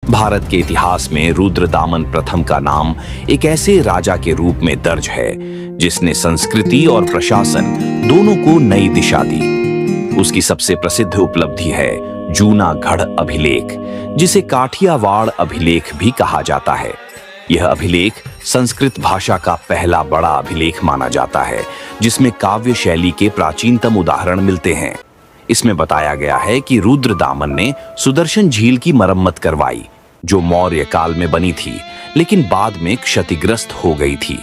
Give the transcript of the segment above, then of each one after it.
भारत के इतिहास में रुद्रदामन प्रथम का नाम एक ऐसे राजा के रूप में दर्ज है जिसने संस्कृति और प्रशासन दोनों को नई दिशा दी। उसकी सबसे प्रसिद्ध उपलब्धि है जूनागढ़ अभिलेख, जिसे काठियावाड़ अभिलेख भी कहा जाता है। यह अभिलेख संस्कृत भाषा का पहला बड़ा अभिलेख माना जाता है, जिसमें काव्य शैली के प्राचीनतम उदाहरण मिलते हैं। इसमें बताया गया है कि रुद्रदामन ने सुदर्शन झील की मरम्मत करवाई, जो मौर्य काल में बनी थी लेकिन बाद में क्षतिग्रस्त हो गई थी।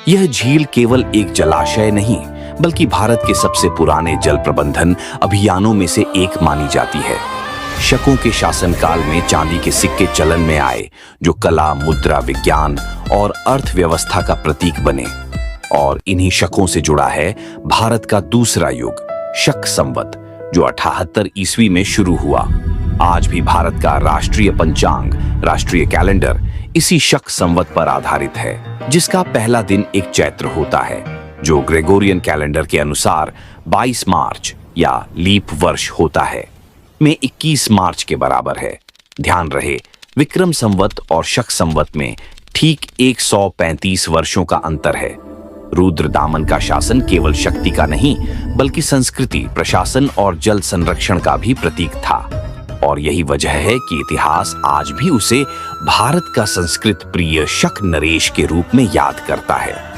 यह झील केवल एक जलाशय नहीं बल्कि भारत के सबसे पुराने जल प्रबंधन अभियानों में से एक मानी जाती है। शकों के शासनकाल में चांदी के सिक्के चलन में आए, जो कला, मुद्रा विज्ञान और अर्थव्यवस्था का प्रतीक बने। और इन्हीं शकों से जुड़ा है भारत का दूसरा युग, शक संवत, जो 78 ईस्वी में शुरू हुआ। आज भी भारत का राष्ट्रीय पंचांग, राष्ट्रीय कैलेंडर इसी शक संवत पर आधारित है, जिसका पहला दिन एक चैत्र होता है, जो ग्रेगोरियन कैलेंडर के अनुसार 22 मार्च या लीप वर्ष होता है में 21 मार्च के बराबर है। ध्यान रहे, विक्रम संवत और शक संवत में ठीक 135 वर्षों का अंतर है। रुद्रदामन का शासन केवल शक्ति का नहीं बल्कि संस्कृति, प्रशासन और जल संरक्षण का भी प्रतीक था। और यही वजह है कि इतिहास आज भी उसे भारत का संस्कृत प्रिय शक नरेश के रूप में याद करता है।